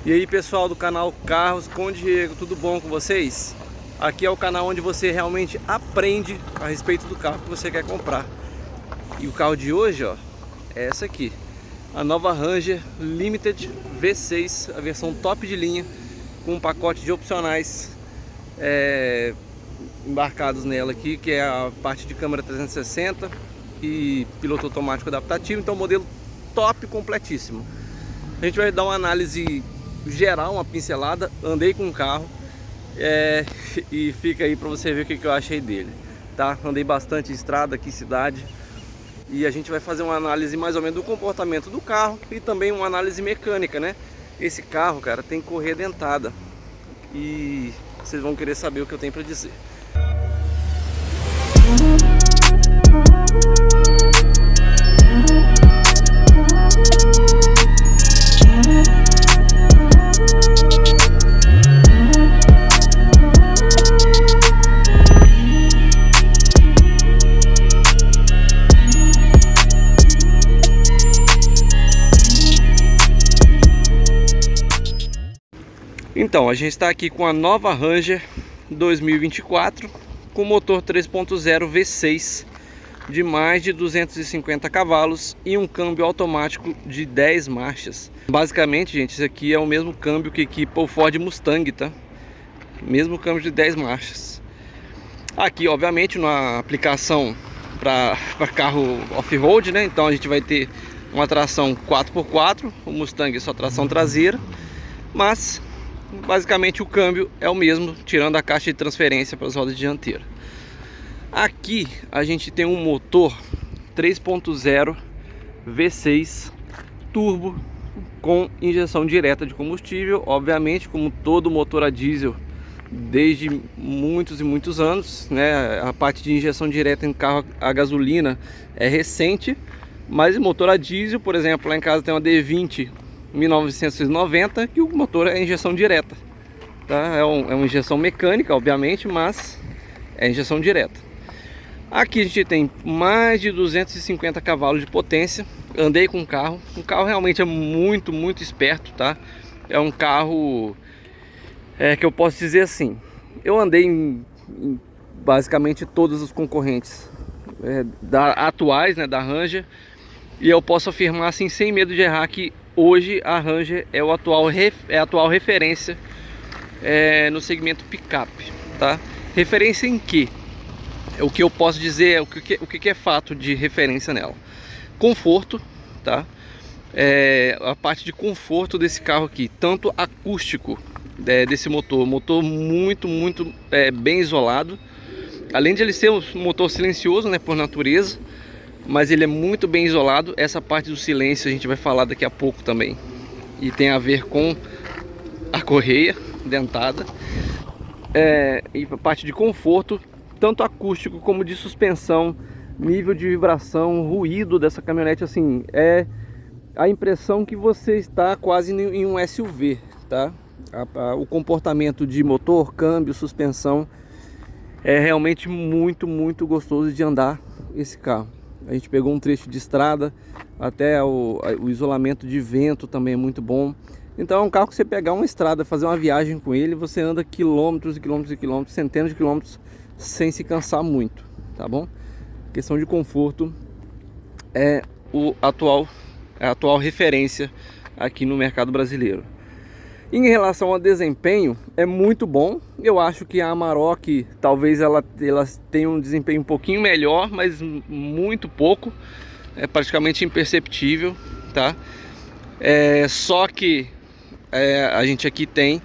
E aí pessoal do canal Carros com Diego, tudo bom com vocês? Aqui é o canal onde você realmente aprende a respeito do carro que você quer comprar. E o carro de hoje, ó, é essa aqui, a nova Ranger Limited V6, a versão top de linha, com um pacote de opcionais embarcados nela aqui, que é a parte de câmera 360 e piloto automático adaptativo. Então modelo top, completíssimo. A gente vai dar uma análise geral, uma pincelada. Andei com o carro e fica aí para você ver o que eu achei dele, tá? Andei bastante em estrada aqui, cidade, e a gente vai fazer uma análise mais ou menos do comportamento do carro e também uma análise mecânica, né? Esse carro, cara, tem correia dentada e vocês vão querer saber o que eu tenho para dizer. Então, a gente está aqui com a nova Ranger 2024 com motor 3.0 V6 de mais de 250 cavalos e um câmbio automático de 10 marchas. Basicamente, gente, isso aqui é o mesmo câmbio que equipa o Ford Mustang, tá? Mesmo câmbio de 10 marchas. Aqui, obviamente, na aplicação para carro off-road, né? Então a gente vai ter uma tração 4x4, o Mustang só tração traseira, mas basicamente o câmbio é o mesmo, tirando a caixa de transferência para as rodas dianteiras. Aqui a gente tem um motor 3.0 V6 turbo com injeção direta de combustível, obviamente, como todo motor a diesel desde muitos e muitos anos, né? A parte de injeção direta em carro a gasolina é recente, mas motor a diesel, por exemplo, lá em casa tem uma D20 1990, que o motor é injeção direta, tá? É uma injeção mecânica, obviamente, mas é injeção direta. Aqui a gente tem mais de 250 cavalos de potência. Andei com o carro realmente é muito esperto, tá? É um carro que eu posso dizer assim, eu andei em basicamente todos os concorrentes atuais, né, da Ranger, e eu posso afirmar assim, sem medo de errar, que hoje a Ranger é a atual referência no segmento picape, tá? Referência em que? O que eu posso dizer, o que é fato de referência nela? Conforto, tá? A parte de conforto desse carro aqui, tanto acústico desse motor muito bem isolado. Além de ele ser um motor silencioso, né, por natureza, mas ele é muito bem isolado. Essa parte do silêncio a gente vai falar daqui a pouco também, e tem a ver com a correia dentada. E a parte de conforto, tanto acústico como de suspensão, nível de vibração, ruído dessa caminhonete, assim, é a impressão que você está quase em um SUV, tá? O comportamento de motor, câmbio, suspensão é realmente muito gostoso de andar esse carro. A gente pegou um trecho de estrada, até o isolamento de vento também é muito bom. Então é um carro que você pegar uma estrada, fazer uma viagem com ele, você anda quilômetros e quilômetros, centenas de quilômetros, sem se cansar muito, tá bom? Questão de conforto é a atual referência aqui no mercado brasileiro. Em relação ao desempenho, é muito bom. Eu acho que a Amarok talvez ela tenha um desempenho um pouquinho melhor, mas muito pouco, é praticamente imperceptível, tá? Só que a gente aqui tem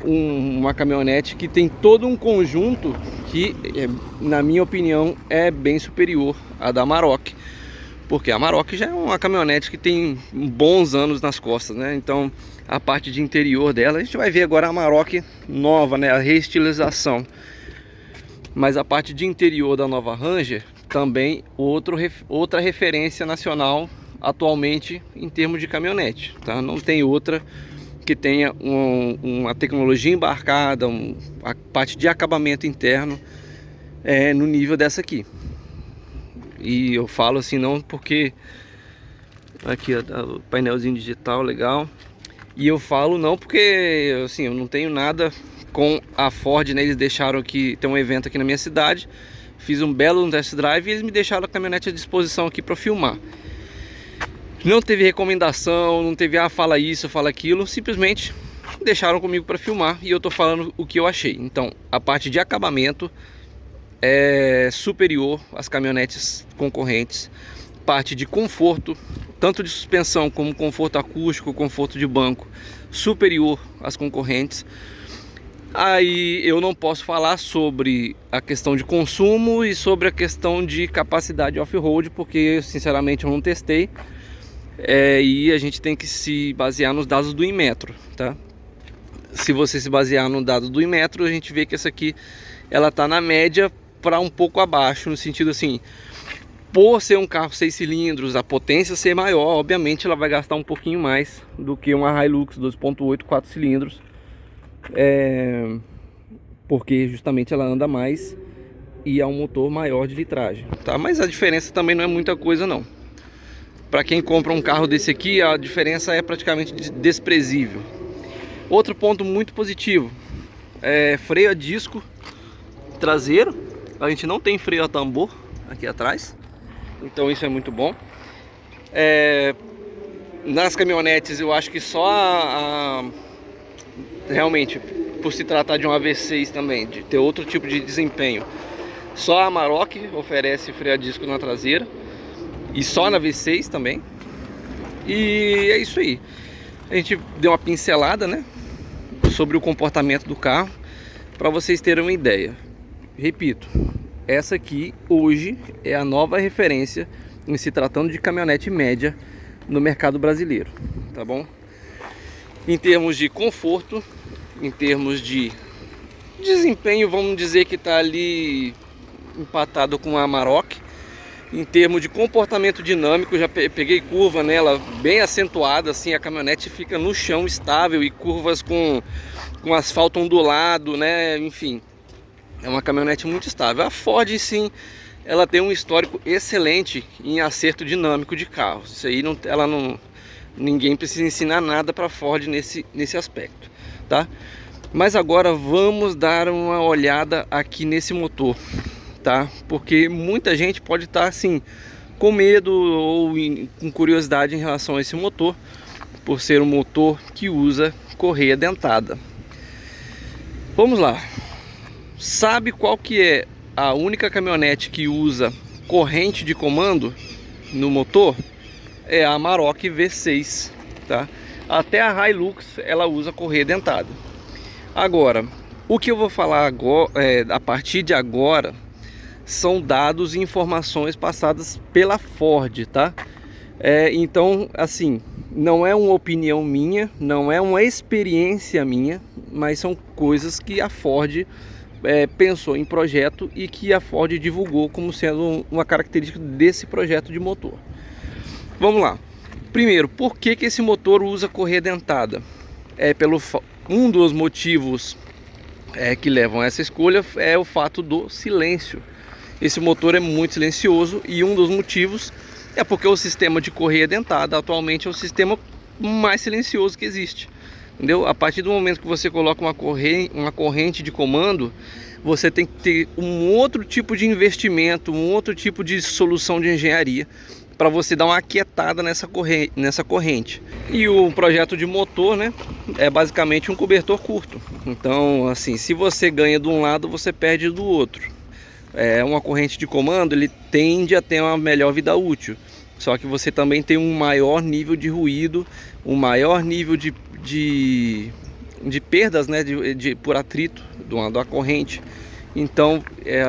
uma caminhonete que tem todo um conjunto que, na minha opinião, é bem superior à da Amarok, porque a Amarok já é uma caminhonete que tem bons anos nas costas, né? Então a parte de interior dela, a gente vai ver agora a Amarok nova, né? A reestilização. Mas a parte de interior da nova Ranger também outra referência nacional atualmente em termos de caminhonete, tá? Não tem outra que tenha uma tecnologia embarcada, a parte de acabamento interno no nível dessa aqui. E eu falo assim não porque aqui o painelzinho digital legal, E eu falo não porque, assim, eu não tenho nada com a Ford, né? Eles deixaram aqui, tem um evento aqui na minha cidade, fiz um belo test drive e eles me deixaram a caminhonete à disposição aqui para filmar. Não teve recomendação, não teve fala isso, fala aquilo, simplesmente deixaram comigo para filmar e eu tô falando o que eu achei. Então, a parte de acabamento é superior às caminhonetes concorrentes. Parte de conforto, tanto de suspensão como conforto acústico, conforto de banco, superior às concorrentes. Aí eu não posso falar sobre a questão de consumo e sobre a questão de capacidade off-road, porque sinceramente eu não testei. E a gente tem que se basear nos dados do Inmetro, tá? Se você se basear no dado do Inmetro, a gente vê que essa aqui ela tá na média para um pouco abaixo, no sentido assim, por ser um carro 6 cilindros, a potência ser maior, obviamente ela vai gastar um pouquinho mais do que uma Hilux 2.8 4 cilindros, porque justamente ela anda mais e é um motor maior de litragem, tá? Mas a diferença também não é muita coisa não. Para quem compra um carro desse aqui, a diferença é praticamente desprezível. Outro ponto muito positivo é freio a disco traseiro. A gente não tem freio a tambor aqui atrás, então isso é muito bom. Nas caminhonetes eu acho que só realmente, por se tratar de uma V6 também, de ter outro tipo de desempenho, só a Amarok oferece freio a disco na traseira. E só na V6 também. E é isso aí. A gente deu uma pincelada, né, sobre o comportamento do carro, para vocês terem uma ideia. Repito, essa aqui hoje é a nova referência em se tratando de caminhonete média no mercado brasileiro, tá bom? Em termos de conforto, em termos de desempenho, vamos dizer que tá ali empatado com a Amarok. Em termos de comportamento dinâmico, já peguei curva nela bem acentuada, assim, a caminhonete fica no chão estável e curvas com asfalto ondulado, né? Enfim, é uma caminhonete muito estável. A Ford, sim, ela tem um histórico excelente em acerto dinâmico de carros. Isso aí ninguém precisa ensinar nada para a Ford nesse aspecto, tá? Mas agora vamos dar uma olhada aqui nesse motor, tá? Porque muita gente pode estar assim com medo ou com curiosidade em relação a esse motor, por ser um motor que usa correia dentada. Vamos lá. Sabe qual que é a única caminhonete que usa corrente de comando no motor? É a Amarok V6, tá? Até a Hilux ela usa correia dentada. Agora, o que eu vou falar agora, a partir de agora, são dados e informações passadas pela Ford, tá? Então, assim, não é uma opinião minha, não é uma experiência minha, mas são coisas que a Ford pensou em projeto e que a Ford divulgou como sendo uma característica desse projeto de motor. Vamos lá. Primeiro, por que esse motor usa correia dentada? Um dos motivos que levam a essa escolha é o fato do silêncio. Esse motor é muito silencioso e um dos motivos é porque o sistema de correia dentada atualmente é o sistema mais silencioso que existe, entendeu? A partir do momento que você coloca uma corrente de comando, você tem que ter um outro tipo de investimento, um outro tipo de solução de engenharia para você dar uma aquietada nessa corrente. E o projeto de motor, né, é basicamente um cobertor curto. Então, assim, se você ganha de um lado, você perde do outro. Uma corrente de comando, ele tende a ter uma melhor vida útil, só que você também tem um maior nível de ruído, um maior nível de perdas, né, por atrito da corrente. Então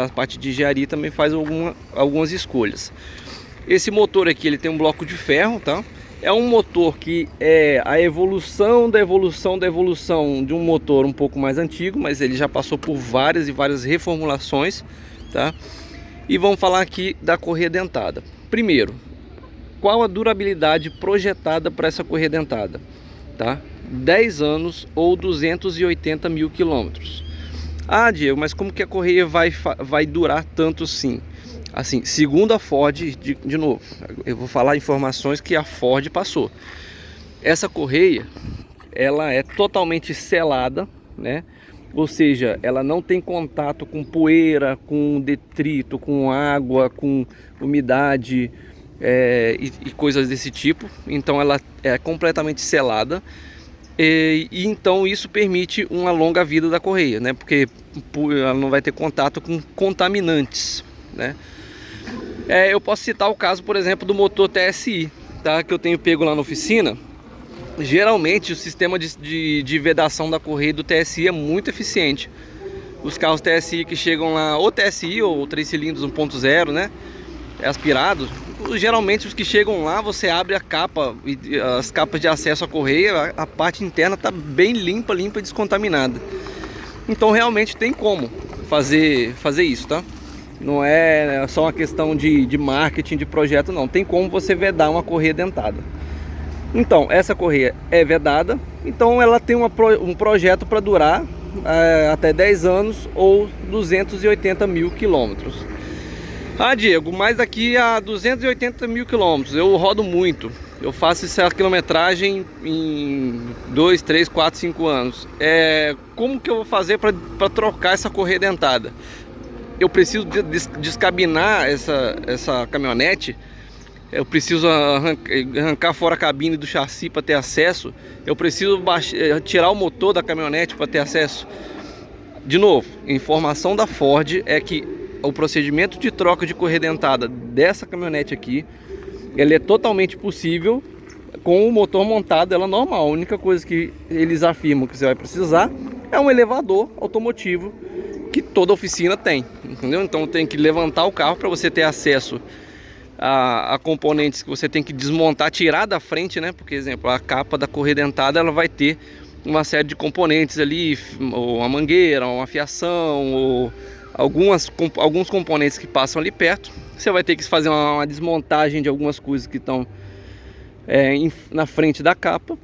a parte de engenharia também faz algumas escolhas. Esse motor aqui, ele tem um bloco de ferro, tá? É um motor que é a evolução da evolução da evolução de um motor um pouco mais antigo, mas ele já passou por várias e várias reformulações, tá? E vamos falar aqui da correia dentada. Primeiro, qual a durabilidade projetada para essa correia dentada, tá? 10 anos ou 280 mil quilômetros. Ah, Diego, mas como que a correia vai durar tanto assim? Assim, segundo a Ford, de novo, eu vou falar informações que a Ford passou. Essa correia, ela é totalmente selada, né? Ou seja, ela não tem contato com poeira, com detrito, com água, com umidade e coisas desse tipo. Então ela é completamente selada. E então isso permite uma longa vida da correia, né? Porque ela não vai ter contato com contaminantes, né? Eu posso citar o caso, por exemplo, do motor TSI, tá? Que eu tenho pego lá na oficina. Geralmente o sistema de vedação da correia do TSI é muito eficiente. Os carros TSI que chegam lá, ou TSI ou 3 cilindros 1.0, né? Aspirados. Geralmente os que chegam lá, você abre a capa, as capas de acesso à correia, a parte interna está bem limpa e descontaminada. Então realmente tem como fazer isso, tá? Não é só uma questão de marketing, de projeto, não. Tem como você vedar uma correia dentada. Então, essa correia é vedada, então ela tem um projeto para durar até 10 anos ou 280 mil quilômetros. Ah, Diego, mas daqui a 280 mil quilômetros eu rodo muito. Eu faço essa quilometragem em 2, 3, 4, 5 anos. Como que eu vou fazer para trocar essa correia dentada? Eu preciso descabinar essa caminhonete. Eu preciso arrancar fora a cabine do chassi para ter acesso. Eu preciso tirar o motor da caminhonete para ter acesso. De novo, informação da Ford é que o procedimento de troca de correia dentada dessa caminhonete aqui, ele é totalmente possível com o motor montado, ela normal. A única coisa que eles afirmam que você vai precisar é um elevador automotivo que toda oficina tem, entendeu? Então tem que levantar o carro para você ter acesso a componentes que você tem que desmontar, tirar da frente, né? Porque, exemplo, a capa da correia dentada, ela vai ter uma série de componentes ali, ou uma mangueira, uma fiação, ou alguns componentes que passam ali perto. Você vai ter que fazer uma desmontagem de algumas coisas que estão na frente da capa.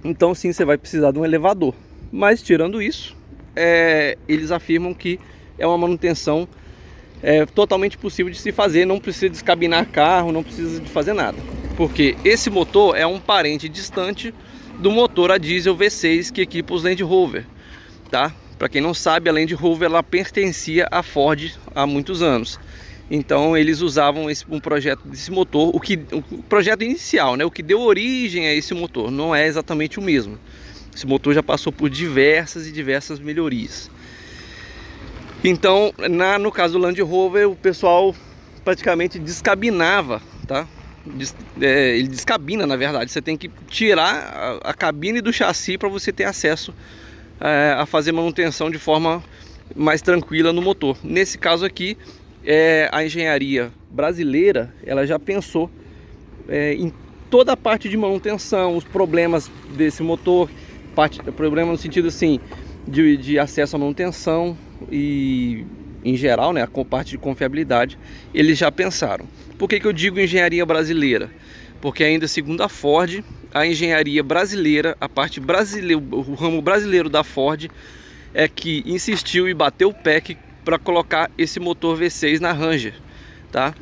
Então sim, você vai precisar de um elevador. Mas tirando isso, eles afirmam que é uma manutenção totalmente possível de se fazer. Não precisa descabinar carro, não precisa de fazer nada, porque esse motor é um parente distante do motor a diesel V6 que equipa os Land Rover, tá? Para quem não sabe, a Land Rover ela pertencia à Ford há muitos anos. Então eles usavam um projeto desse motor, o projeto inicial, né? O que deu origem a esse motor não é exatamente o mesmo. Esse motor já passou por diversas melhorias. Então, no caso do Land Rover, o pessoal praticamente descabinava, tá? Ele descabina, na verdade. Você tem que tirar a cabine do chassi para você ter acesso a fazer manutenção de forma mais tranquila no motor. Nesse caso aqui, a engenharia brasileira, ela já pensou em toda a parte de manutenção, os problemas desse motor, problema no sentido assim de acesso à manutenção e em geral, né, a parte de confiabilidade, eles já pensaram. Por que eu digo engenharia brasileira? Porque ainda segundo a Ford, a engenharia brasileira, a parte brasileira, o ramo brasileiro da Ford é que insistiu e bateu o pé para colocar esse motor V6 na Ranger, tá?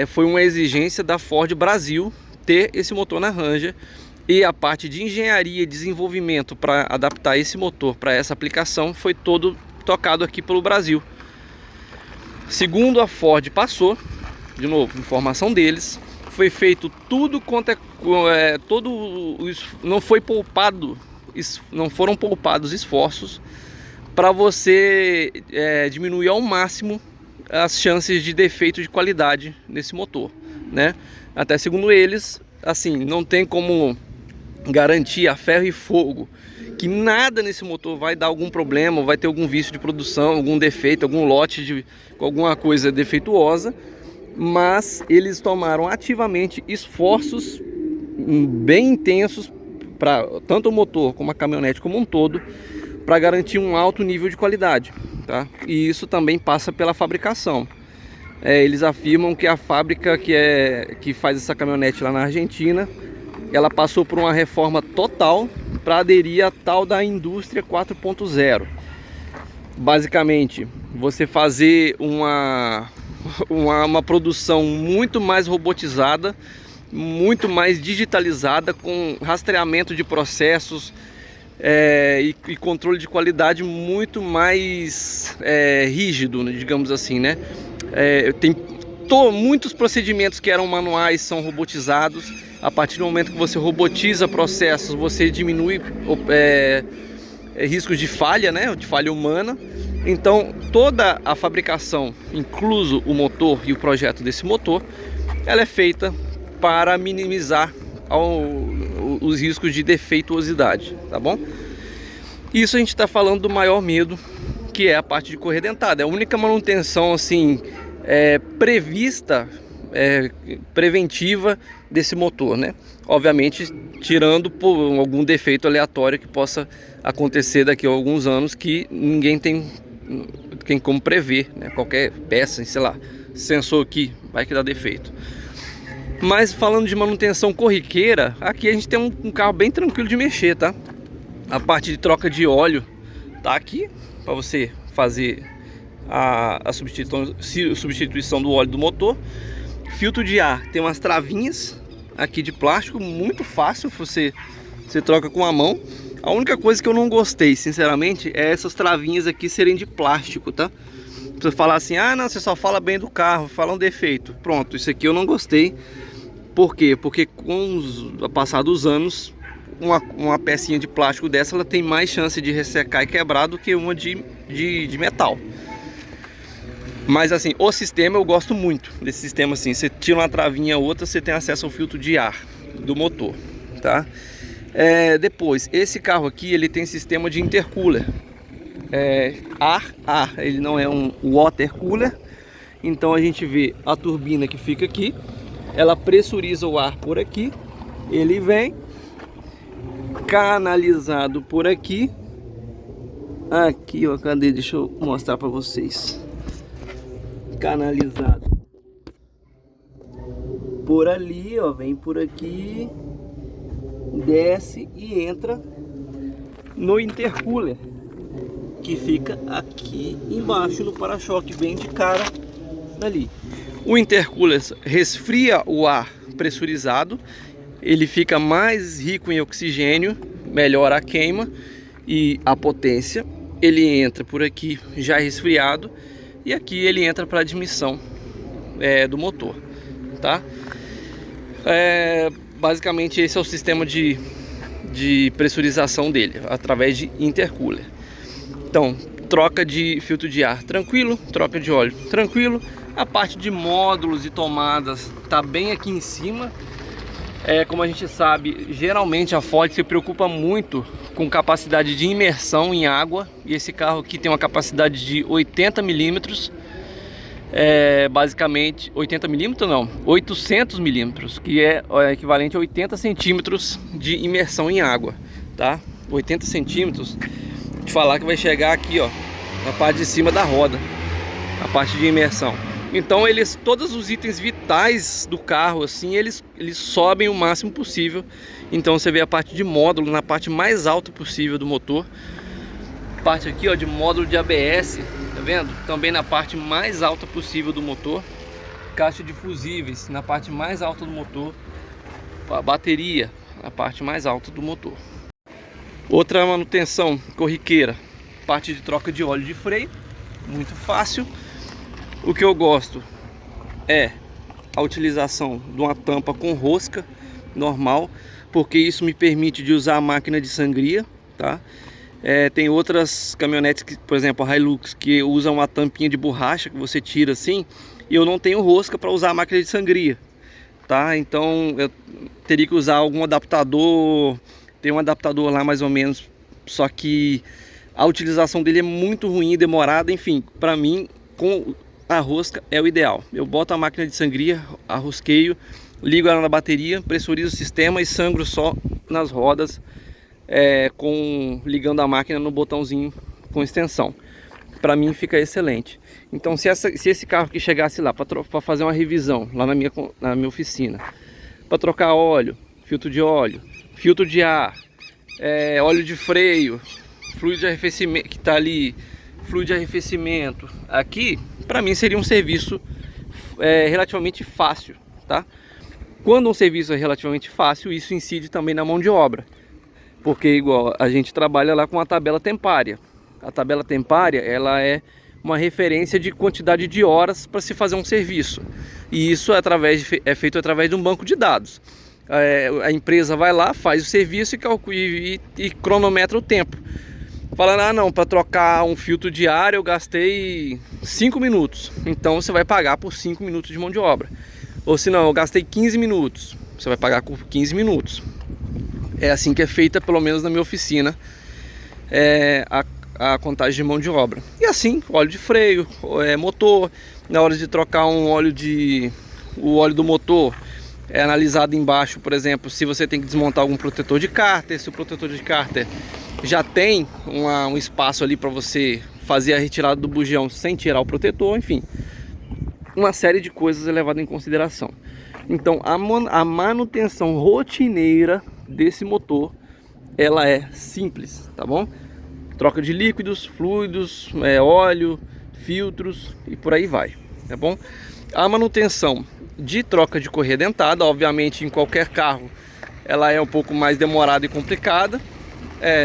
Foi uma exigência da Ford Brasil ter esse motor na Ranger, e a parte de engenharia e desenvolvimento para adaptar esse motor para essa aplicação foi todo tocado aqui pelo Brasil. Segundo a Ford passou, de novo, informação deles, foi feito tudo quanto não foram poupados esforços para você diminuir ao máximo as chances de defeito de qualidade nesse motor, né? Até segundo eles, assim, não tem como garantir a ferro e fogo que nada nesse motor vai dar algum problema, vai ter algum vício de produção, algum defeito, algum lote com alguma coisa defeituosa, mas eles tomaram ativamente esforços bem intensos para tanto o motor como a caminhonete como um todo, para garantir um alto nível de qualidade, tá? E isso também passa pela fabricação. Eles afirmam que a fábrica que faz essa caminhonete lá na Argentina, ela passou por uma reforma total para aderir à tal da indústria 4.0. Basicamente, você fazer uma produção muito mais robotizada, muito mais digitalizada, com rastreamento de processos e controle de qualidade muito mais rígido, digamos assim, né? Tem muitos procedimentos que eram manuais são robotizados. A partir do momento que você robotiza processos, você diminui riscos de falha, né? De falha humana. Então toda a fabricação, incluso o motor e o projeto desse motor, ela é feita para minimizar os riscos de defeituosidade, tá bom? Isso a gente está falando do maior medo, que é a parte de correia dentada. É a única manutenção assim prevista, preventiva desse motor, né? Obviamente tirando por algum defeito aleatório que possa acontecer daqui a alguns anos, que ninguém tem como prever, né? Qualquer peça, sei lá, sensor aqui vai que dá defeito. Mas falando de manutenção corriqueira, aqui a gente tem um carro bem tranquilo de mexer, tá? A parte de troca de óleo tá aqui para você fazer a substituição do óleo do motor. Filtro de ar, tem umas travinhas aqui de plástico, muito fácil, você troca com a mão. A única coisa que eu não gostei, sinceramente, é essas travinhas aqui serem de plástico, tá? Você falar assim, ah não, você só fala bem do carro, fala um defeito. Pronto, isso aqui eu não gostei. Por quê? Porque com o passar dos anos, uma pecinha de plástico dessa, ela tem mais chance de ressecar e quebrar do que uma de metal. Mas assim, o sistema eu gosto muito desse sistema assim. Você tira uma travinha ou outra, você tem acesso ao filtro de ar do motor, tá? Depois, esse carro aqui, ele tem sistema de intercooler. Ar, ele não é um water cooler. Então a gente vê a turbina que fica aqui, ela pressuriza o ar por aqui, ele vem canalizado por aqui. Aqui, ó, cadê? Deixa eu mostrar para vocês. Canalizado por ali, ó, vem por aqui, desce e entra no intercooler, que fica aqui embaixo no para-choque, bem de cara dali. O intercooler resfria o ar pressurizado, ele fica mais rico em oxigênio, melhora a queima e a potência. Ele entra por aqui já resfriado e aqui ele entra para a admissão do motor, tá? Basicamente esse é o sistema de pressurização dele, através de intercooler. Então, troca de filtro de ar tranquilo, troca de óleo tranquilo. A parte de módulos e tomadas tá bem aqui em cima. Como a gente sabe, geralmente a Ford se preocupa muito com capacidade de imersão em água. E esse carro aqui tem uma capacidade de 80 milímetros. Basicamente, 80 milímetros não, 800 milímetros, que é equivalente a 80 centímetros de imersão em água, tá? 80 centímetros, te falar que vai chegar aqui, ó, na parte de cima da roda, a parte de imersão. Então todos os itens vitais do carro, assim, eles sobem o máximo possível. Então você vê a parte de módulo na parte mais alta possível do motor. Parte aqui, ó, de módulo de ABS, tá vendo? Também na parte mais alta possível do motor. Caixa de fusíveis na parte mais alta do motor. A bateria na parte mais alta do motor. Outra manutenção corriqueira, parte de troca de óleo de freio, muito fácil. O que eu gosto é a utilização de uma tampa com rosca normal, porque isso me permite de usar a máquina de sangria, tá? Tem outras caminhonetes, que, por exemplo a Hilux, que usam uma tampinha de borracha que você tira assim, e eu não tenho rosca para usar a máquina de sangria, tá? Então eu teria que usar algum adaptador. Tem um adaptador lá mais ou menos, só que a utilização dele é muito ruim e demorada. Enfim, para mim, com a rosca é o ideal. Eu boto a máquina de sangria, arrosqueio, ligo ela na bateria, pressurizo o sistema e sangro só nas rodas, ligando a máquina no botãozinho com extensão. Para mim fica excelente. Então se esse carro que chegasse lá para fazer uma revisão lá na minha oficina, para trocar óleo, filtro de óleo, filtro de ar, óleo de freio, fluido de arrefecimento que está ali, fluido de arrefecimento aqui, para mim seria um serviço relativamente fácil, tá? Quando um serviço é relativamente fácil, isso incide também na mão de obra. Porque igual a gente trabalha lá com a tabela tempária. A tabela tempária, ela é uma referência de quantidade de horas para se fazer um serviço. E isso é feito através de um banco de dados. A empresa vai lá, faz o serviço e cronometra o tempo. Falando, ah não, para trocar um filtro de ar eu gastei 5 minutos. Então você vai pagar por 5 minutos de mão de obra. Ou se não, eu gastei 15 minutos. Você vai pagar por 15 minutos. É assim que é feita, pelo menos na minha oficina, a contagem de mão de obra. E assim, óleo de freio, motor. Na hora de trocar o óleo do motor, é analisado embaixo, por exemplo, se você tem que desmontar algum protetor de cárter. Se o protetor de cárter já tem um espaço ali para você fazer a retirada do bujão sem tirar o protetor, enfim, uma série de coisas é levada em consideração. Então a manutenção rotineira desse motor, ela é simples, tá bom? Troca de líquidos, fluidos, óleo, filtros e por aí vai, tá bom? A manutenção de troca de correia dentada, obviamente em qualquer carro, ela é um pouco mais demorada e complicada.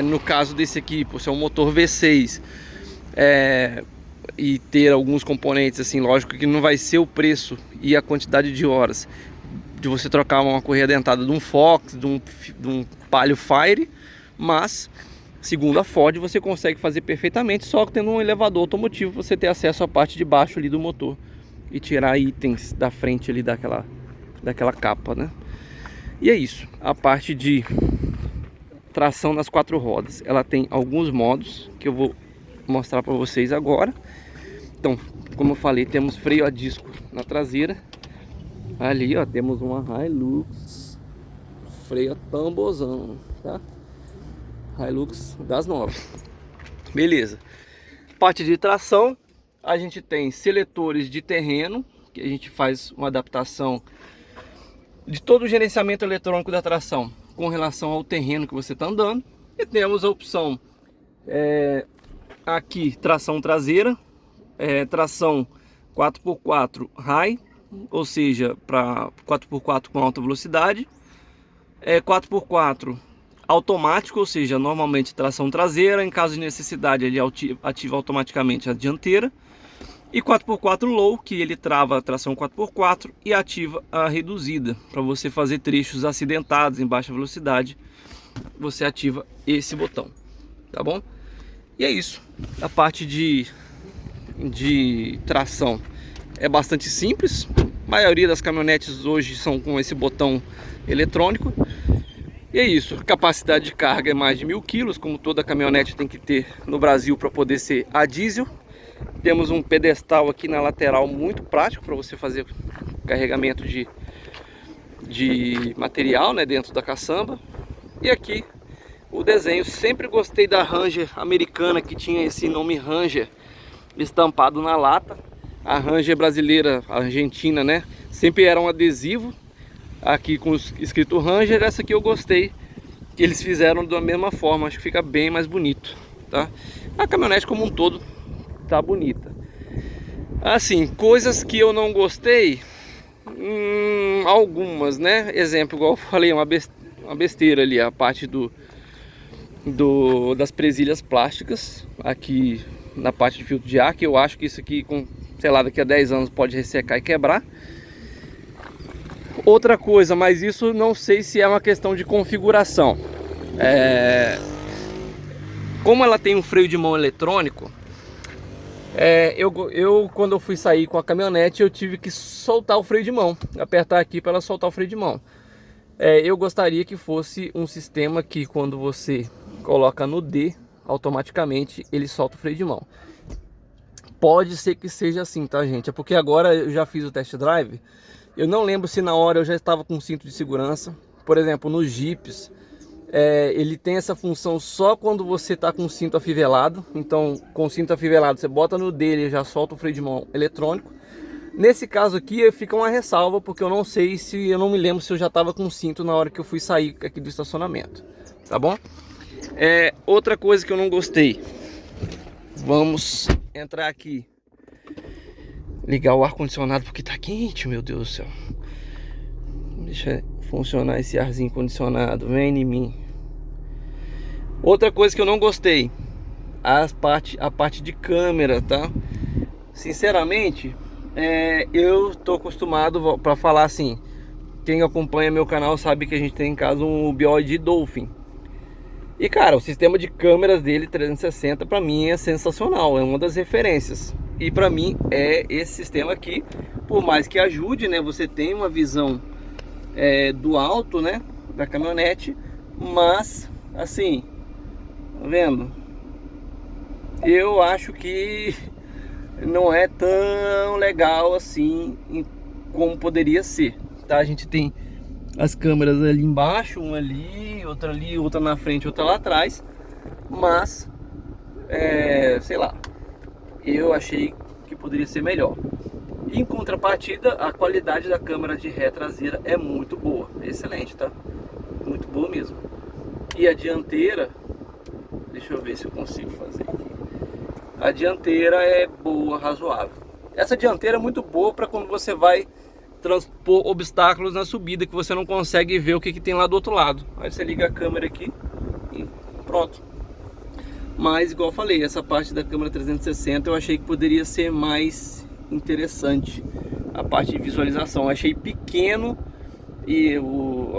No caso desse aqui, por ser um motor V6 e ter alguns componentes, assim, lógico que não vai ser o preço e a quantidade de horas de você trocar uma correia dentada de um Fox, de um Palio Fire, mas segundo a Ford você consegue fazer perfeitamente, só que tendo um elevador automotivo você ter acesso à parte de baixo ali do motor e tirar itens da frente ali daquela capa, né? E é isso. A parte de tração nas 4 rodas, ela tem alguns modos que eu vou mostrar para vocês agora. Então, como eu falei, temos freio a disco na traseira. Ali, ó, temos uma Hilux freio a tambozão, tá? Hilux das novas. Beleza. Parte de tração, a gente tem seletores de terreno, que a gente faz uma adaptação de todo o gerenciamento eletrônico da tração com relação ao terreno que você está andando. E temos a opção aqui, tração traseira, tração 4x4 high, ou seja, para 4x4 com alta velocidade, 4x4 automático, ou seja, normalmente tração traseira, em caso de necessidade ele ativa automaticamente a dianteira, e 4x4 low, que ele trava a tração 4x4 e ativa a reduzida, para você fazer trechos acidentados em baixa velocidade, você ativa esse botão, tá bom? E é isso. A parte de tração é bastante simples. A maioria das caminhonetes hoje são com esse botão eletrônico. E é isso. A capacidade de carga é mais de 1000 kg, como toda caminhonete tem que ter no Brasil para poder ser a diesel. Temos um pedestal aqui na lateral muito prático para você fazer carregamento de material, né, dentro da caçamba. E aqui o desenho. Sempre gostei da Ranger americana, que tinha esse nome Ranger estampado na lata. A Ranger brasileira, a argentina, né, sempre era um adesivo aqui com escrito Ranger. Essa aqui eu gostei que eles fizeram da mesma forma, acho que fica bem mais bonito, tá? A caminhonete como um todo tá bonita. Assim, coisas que eu não gostei, algumas, né? Exemplo, igual eu falei, uma besteira ali, a parte das presilhas plásticas aqui na parte de filtro de ar, que eu acho que isso aqui, sei lá, daqui a 10 anos pode ressecar e quebrar. Outra coisa, mas isso não sei se é uma questão de configuração. Como ela tem um freio de mão eletrônico, quando eu fui sair com a caminhonete, eu tive que soltar o freio de mão, apertar aqui para ela soltar o freio de mão. Eu gostaria que fosse um sistema que quando você coloca no D, automaticamente ele solta o freio de mão. Pode ser que seja assim, tá, gente? É porque agora eu já fiz o test drive. Eu não lembro se na hora eu já estava com cinto de segurança. Por exemplo, nos Jeeps, ele tem essa função só quando você está com o cinto afivelado. Então, com o cinto afivelado, você bota no dele e já solta o freio de mão eletrônico. Nesse caso aqui, fica uma ressalva, porque eu não me lembro se eu já estava com o cinto na hora que eu fui sair aqui do estacionamento, tá bom? Outra coisa que eu não gostei. Vamos entrar aqui, ligar o ar-condicionado porque tá quente, meu Deus do céu. Deixa funcionar esse arzinho condicionado. Vem em mim. Outra coisa que eu não gostei, a parte de câmera, tá? Sinceramente, eu tô acostumado para falar assim. Quem acompanha meu canal sabe que a gente tem em casa um BYD Dolphin. E cara, o sistema de câmeras dele 360 para mim é sensacional, é uma das referências. E para mim é esse sistema aqui, por mais que ajude, né? Você tem uma visão do alto, né? Da caminhonete, mas assim, tá vendo? Eu acho que não é tão legal assim como poderia ser, tá? A gente tem as câmeras ali embaixo, uma ali, outra na frente, outra lá atrás, mas sei lá, eu achei que poderia ser melhor. Em contrapartida, a qualidade da câmera de ré traseira é muito boa, excelente, tá? Muito boa mesmo. E a dianteira, deixa eu ver se eu consigo fazer aqui. A dianteira é boa, razoável. Essa dianteira é muito boa para quando você vai transpor obstáculos na subida, que você não consegue ver o que tem lá do outro lado. Aí você liga a câmera aqui e pronto. Mas igual eu falei, essa parte da câmera 360 eu achei que poderia ser mais interessante. A parte de visualização, eu achei pequeno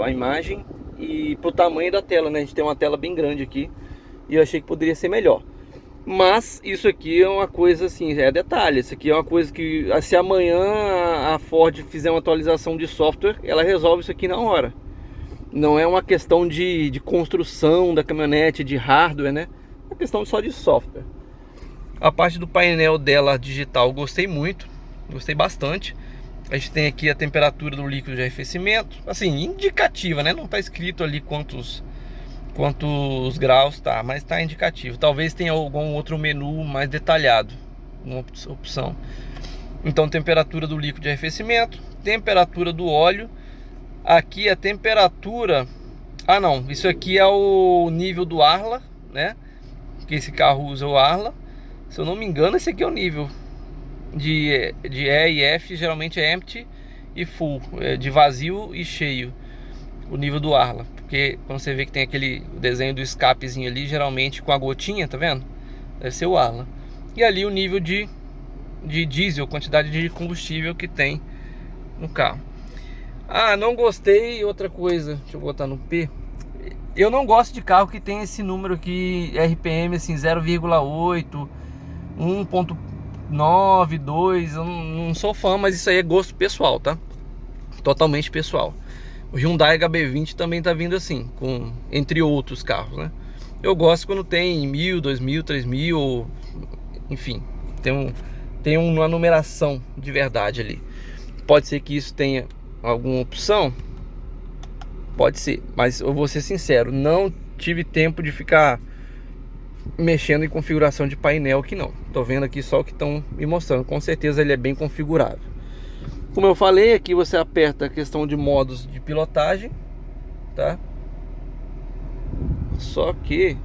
a imagem e pro tamanho da tela, né? A gente tem uma tela bem grande aqui e eu achei que poderia ser melhor. Mas isso aqui é uma coisa assim, é detalhe. Isso aqui é uma coisa que se amanhã a Ford fizer uma atualização de software, ela resolve isso aqui na hora. Não é uma questão de construção da caminhonete, de hardware, né? É uma questão só de software. A parte do painel dela digital gostei muito, gostei bastante. A gente tem aqui a temperatura do líquido de arrefecimento, assim, indicativa, né? Não está escrito ali quantos graus tá, mas tá indicativo. Talvez tenha algum outro menu mais detalhado, uma opção. Então, temperatura do líquido de arrefecimento, temperatura do óleo. Aqui a temperatura, não, isso aqui é o nível do Arla, né? Que esse carro usa o Arla. Se eu não me engano, esse aqui é o nível de E e F, geralmente é empty e full, de vazio e cheio, o nível do Arla. Porque quando você vê que tem aquele desenho do escapezinho ali, geralmente com a gotinha, tá vendo? Deve ser o Arla. E ali o nível de diesel, quantidade de combustível que tem no carro. Não gostei, outra coisa, deixa eu botar no P. Eu não gosto de carro que tem esse número aqui, RPM assim, 0,8, 1.9, 2, eu não sou fã, mas isso aí é gosto pessoal, tá? Totalmente pessoal. O Hyundai HB20 também tá vindo assim, entre outros carros, né? Eu gosto quando tem 1000, 2000, 3000, enfim, tem uma numeração de verdade ali. Pode ser que isso tenha alguma opção, pode ser, mas eu vou ser sincero, não tive tempo de ficar mexendo em configuração de painel aqui não. Tô vendo aqui só o que estão me mostrando. Com certeza ele é bem configurável. Como eu falei, aqui você aperta a questão de modos de pilotagem, tá? Só que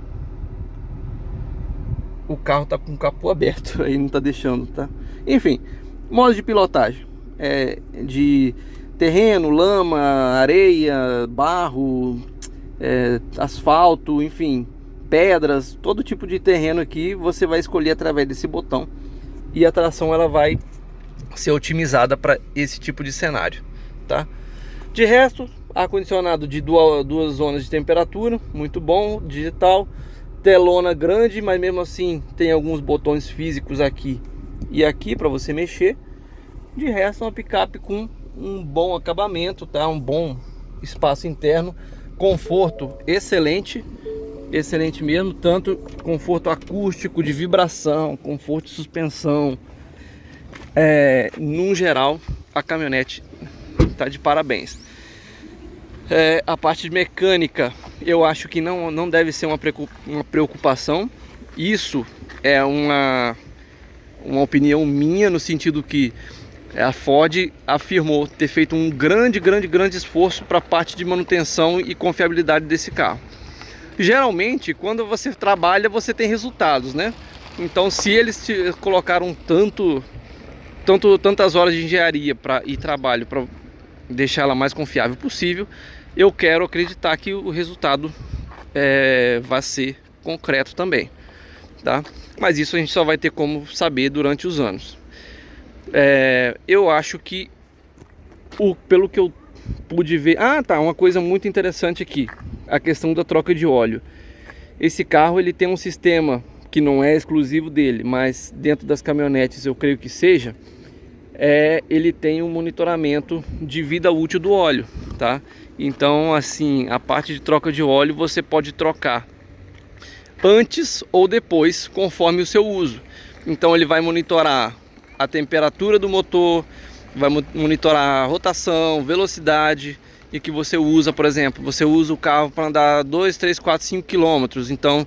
o carro tá com o capô aberto, aí não tá deixando, tá? Enfim, modos de pilotagem de terreno, lama, areia, barro, asfalto, enfim, pedras, todo tipo de terreno aqui você vai escolher através desse botão e a tração ela vai ser otimizada para esse tipo de cenário, tá? De resto, ar-condicionado de duas zonas de temperatura, muito bom, digital, telona grande, mas mesmo assim tem alguns botões físicos aqui e aqui para você mexer. De resto, uma picape com um bom acabamento, tá? Um bom espaço interno, conforto excelente, excelente mesmo, tanto conforto acústico, de vibração, conforto de suspensão. No geral, a caminhonete tá de parabéns. A parte de mecânica, eu acho que não deve ser uma preocupação. Isso é uma opinião minha, no sentido que a Ford afirmou ter feito um grande esforço para a parte de manutenção e confiabilidade desse carro. Geralmente, quando você trabalha, você tem resultados, né? Então, se eles colocaram tantas horas de engenharia e trabalho para deixar ela mais confiável possível, eu quero acreditar que o resultado vai ser concreto também, tá? Mas isso a gente só vai ter como saber durante os anos. Eu acho que pelo que eu pude ver... uma coisa muito interessante aqui, a questão da troca de óleo. Esse carro ele tem um sistema que não é exclusivo dele, mas dentro das caminhonetes eu creio que seja, ele tem um monitoramento de vida útil do óleo, tá? Então, assim, a parte de troca de óleo você pode trocar antes ou depois, conforme o seu uso. Então ele vai monitorar a temperatura do motor, vai monitorar a rotação, velocidade, e que você usa, por exemplo, você usa o carro para andar 2, 3, 4, 5 quilômetros, então,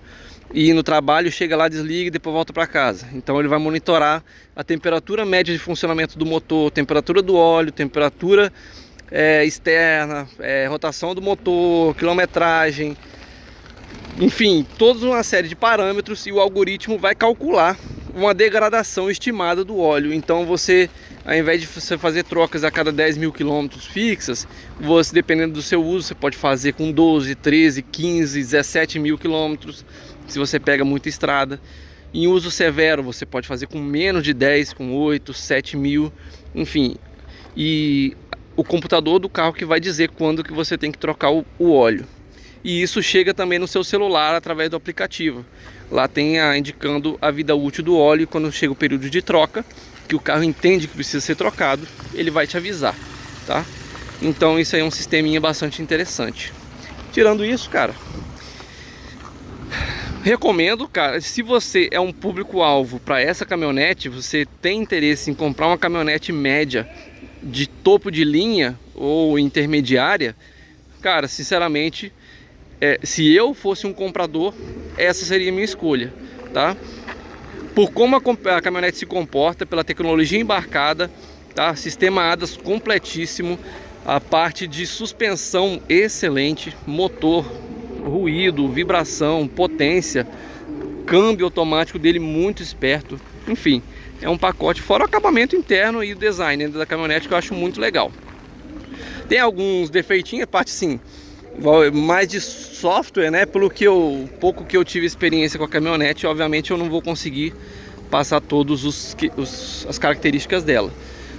ir no trabalho, chega lá, desliga e depois volta para casa. Então ele vai monitorar a temperatura média de funcionamento do motor, temperatura do óleo, temperatura externa, rotação do motor, quilometragem, enfim, toda uma série de parâmetros, e o algoritmo vai calcular uma degradação estimada do óleo. Então você, ao invés de você fazer trocas a cada 10 mil quilômetros fixas, você, dependendo do seu uso, você pode fazer com 12, 13, 15, 17 mil quilômetros, se você pega muita estrada. Em uso severo você pode fazer com menos de 10, com 8, 7 mil, enfim. E o computador do carro que vai dizer quando que você tem que trocar o óleo. E isso chega também no seu celular através do aplicativo. Lá tem indicando a vida útil do óleo, e quando chega o período de troca, que o carro entende que precisa ser trocado, ele vai te avisar, tá? Então isso aí é um sisteminha bastante interessante. Tirando isso, cara, recomendo, cara, se você é um público-alvo para essa caminhonete, você tem interesse em comprar uma caminhonete média de topo de linha ou intermediária, cara, sinceramente, se eu fosse um comprador, essa seria a minha escolha, tá? Por como a caminhonete se comporta, pela tecnologia embarcada, tá? Sistema ADAS completíssimo, a parte de suspensão excelente, motor, ruído, vibração, potência, câmbio automático dele muito esperto, enfim, é um pacote, fora o acabamento interno e o design da caminhonete, que eu acho muito legal. Tem alguns defeitinhos, parte sim, mais de software, né? Pelo que pouco que eu tive experiência com a caminhonete, obviamente eu não vou conseguir passar todos as características dela,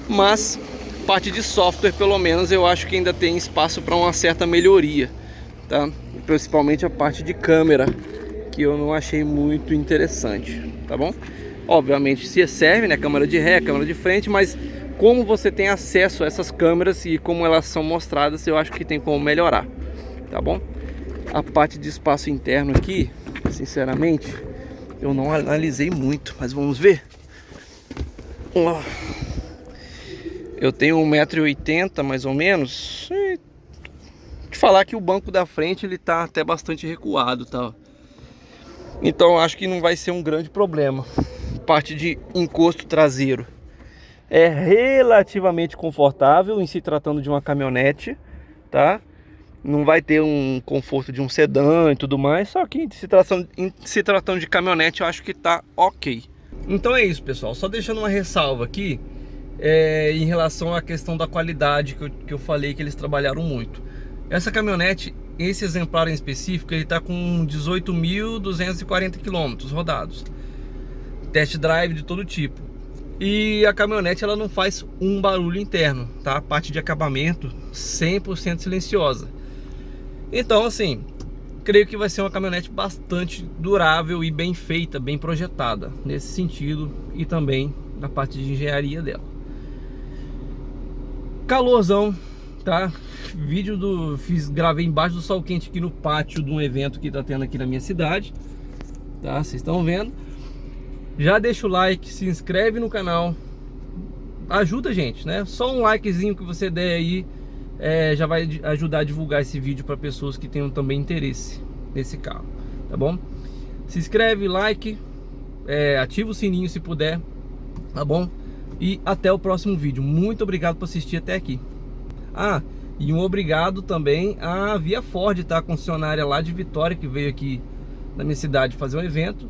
mas parte de software, pelo menos, eu acho que ainda tem espaço para uma certa melhoria, tá? Principalmente a parte de câmera, que eu não achei muito interessante, tá bom? Obviamente se serve, né? Câmera de ré, câmera de frente, mas como você tem acesso a essas câmeras e como elas são mostradas, eu acho que tem como melhorar, tá bom? A parte de espaço interno aqui, sinceramente, eu não analisei muito, mas vamos ver. Eu tenho 1,80 m mais ou menos. Te falar que o banco da frente ele tá até bastante recuado, tá? Então acho que não vai ser um grande problema. Parte de encosto traseiro é relativamente confortável em se tratando de uma caminhonete, tá? Não vai ter um conforto de um sedã e tudo mais, só que em se tratando de caminhonete eu acho que tá ok. Então é isso, pessoal, só deixando uma ressalva aqui em relação à questão da qualidade que eu falei que eles trabalharam muito. Essa caminhonete, esse exemplar em específico, ele tá com 18.240 km rodados, test drive de todo tipo. E a caminhonete ela não faz um barulho interno, tá? A parte de acabamento 100% silenciosa. Então, assim, creio que vai ser uma caminhonete bastante durável e bem feita, bem projetada nesse sentido, e também na parte de engenharia dela. Calorzão, tá? Gravei embaixo do sol quente aqui no pátio de um evento que tá tendo aqui na minha cidade, tá? Vocês estão vendo. Já deixa o like, se inscreve no canal, ajuda a gente, né? Só um likezinho que você der aí já vai ajudar a divulgar esse vídeo para pessoas que tenham também interesse nesse carro, tá bom? Se inscreve, like, ativa o sininho se puder, tá bom? E até o próximo vídeo. Muito obrigado por assistir até aqui. E um obrigado também à Via Ford, tá? A concessionária lá de Vitória, que veio aqui na minha cidade fazer um evento.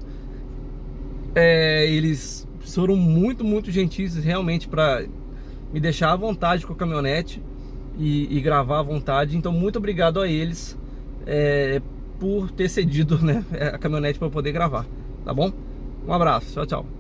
Eles foram muito gentis realmente para me deixar à vontade com a caminhonete, e gravar à vontade. Então muito obrigado a eles por ter cedido, né, a caminhonete para eu poder gravar, tá bom? Um abraço, tchau, tchau.